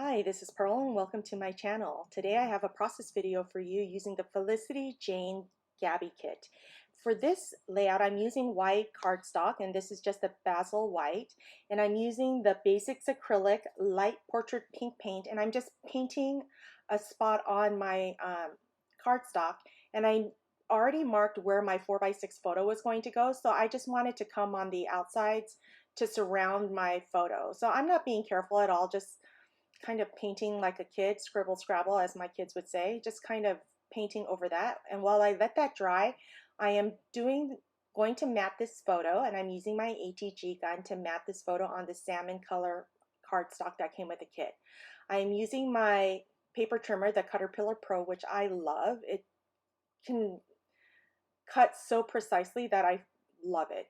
Hi, this is Pearl and welcome to my channel. Today I have a process video for you using the Felicity Jane Gabby kit. For this layout I'm using white cardstock, and this is just a basil white, and I'm using the Basics acrylic light portrait pink paint, and I'm just painting a spot on my cardstock, and I already marked where my 4x6 photo was going to go, so I just wanted to come on the outsides to surround my photo. So I'm not being careful at all, just kind of painting like a kid, scribble scrabble as my kids would say, just kind of painting over that. And while I let that dry, I am going to mat this photo, and I'm using my ATG gun to mat this photo on the salmon color cardstock that came with the kit. I am using my paper trimmer, the Caterpillar Pro, which I love. It can cut so precisely that I love it.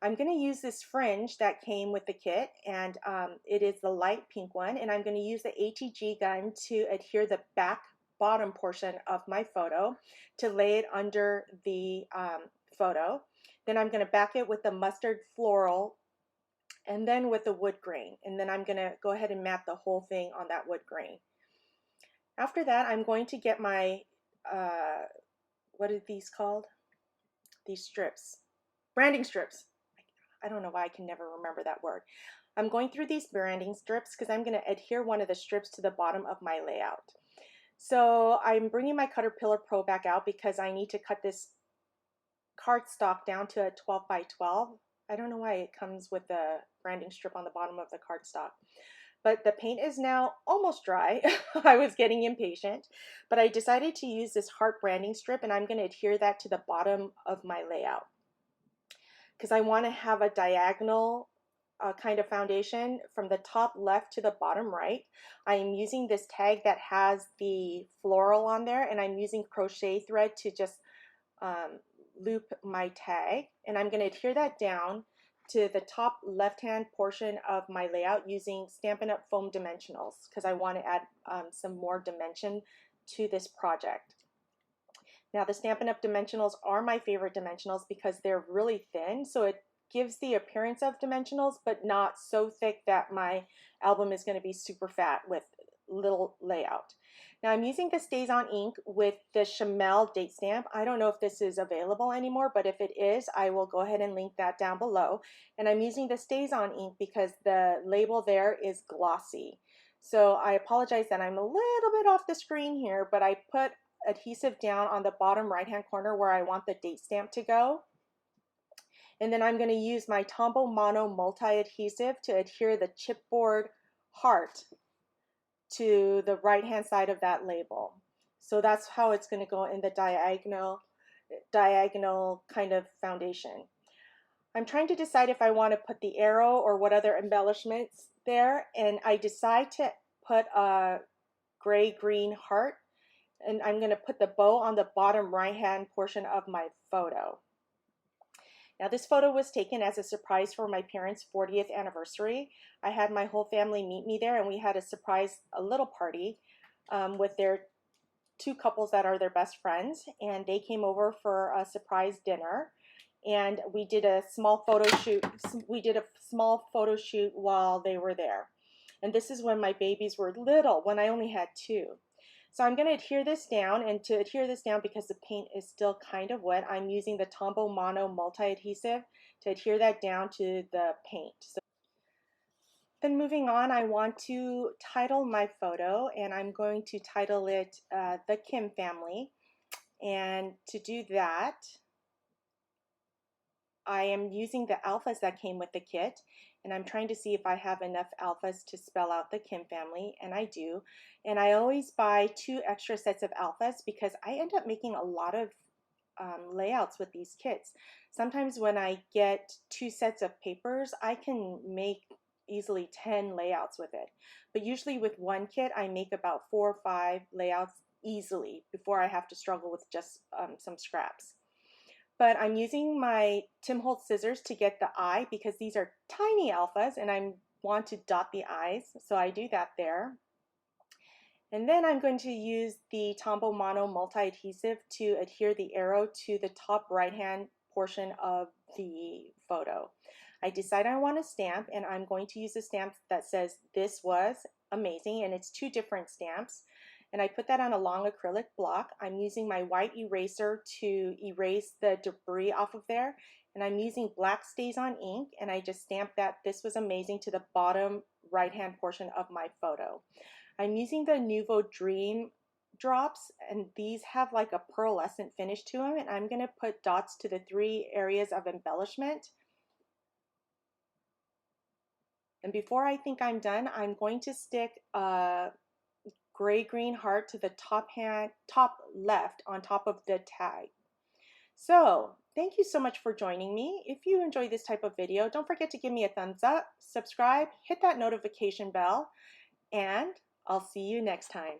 I'm going to use this fringe that came with the kit, and it is the light pink one, and I'm going to use the ATG gun to adhere the back bottom portion of my photo to lay it under the photo. Then I'm going to back it with the mustard floral and then with the wood grain, and then I'm going to go ahead and mat the whole thing on that wood grain. After that, I'm going to get my what are these called? These strips, branding strips. I don't know why I can never remember that word. I'm going through these branding strips because I'm going to adhere one of the strips to the bottom of my layout. So I'm bringing my Caterpillar Pro back out because I need to cut this cardstock down to a 12 by 12. I don't know why it comes with the branding strip on the bottom of the cardstock. But the paint is now almost dry. I was getting impatient, but I decided to use this heart branding strip, and I'm going to adhere that to the bottom of my layout because I want to have a diagonal kind of foundation from the top left to the bottom right. I am using this tag that has the floral on there, and I'm using crochet thread to just loop my tag, and I'm going to adhere that down to the top left hand portion of my layout using Stampin' Up! Foam Dimensionals because I want to add some more dimension to this project. Now the Stampin' Up! Dimensionals are my favorite dimensionals because they're really thin, so it gives the appearance of dimensionals, but not so thick that my album is going to be super fat with little layout. Now I'm using the StazOn ink with the Chamel date stamp. I don't know if this is available anymore, but if it is, I will go ahead and link that down below. And I'm using the StazOn ink because the label there is glossy. So I apologize that I'm a little bit off the screen here, but I put adhesive down on the bottom right hand corner where I want the date stamp to go. And then I'm going to use my Tombow Mono multi-adhesive to adhere the chipboard heart to the right hand side of that label. So that's how it's going to go in the diagonal kind of foundation. I'm trying to decide if I want to put the arrow or what other embellishments there, and I decide to put a gray-green heart, and I'm going to put the bow on the bottom right hand portion of my photo. Now this photo was taken as a surprise for my parents' 40th anniversary. I had my whole family meet me there, and we had a little party with their two couples that are their best friends, and they came over for a surprise dinner, and we did a small photo shoot. While they were there. And this is when my babies were little, when I only had two. So I'm going to adhere this down, and to adhere this down, because the paint is still kind of wet, I'm using the Tombow Mono multi-adhesive to adhere that down to the paint. So then moving on, I want to title my photo, and I'm going to title it The Kim Family. And to do that, I am using the alphas that came with the kit, and I'm trying to see if I have enough alphas to spell out the Kim family, and I do. And I always buy 2 extra sets of alphas because I end up making a lot of layouts with these kits. Sometimes when I get 2 sets of papers, I can make easily 10 layouts with it. But usually with one kit, I make about 4 or 5 layouts easily before I have to struggle with just some scraps. But I'm using my Tim Holtz scissors to get the eye because these are tiny alphas and I want to dot the eyes. So I do that there. And then I'm going to use the Tombow Mono multi-adhesive to adhere the arrow to the top right-hand portion of the photo. I decide I want a stamp, and I'm going to use a stamp that says "This was amazing, and it's 2 different stamps. And I put that on a long acrylic block. I'm using my white eraser to erase the debris off of there. And I'm using black StazOn ink, and I just stamped that "This was amazing" to the bottom right-hand portion of my photo. I'm using the Nuvo Dream drops, and these have like a pearlescent finish to them, and I'm going to put dots to the 3 areas of embellishment. And before I think I'm done, I'm going to stick a gray-green heart to the top left on top of the tag. So thank you so much for joining me. If you enjoy this type of video, don't forget to give me a thumbs up, subscribe, hit that notification bell, and I'll see you next time.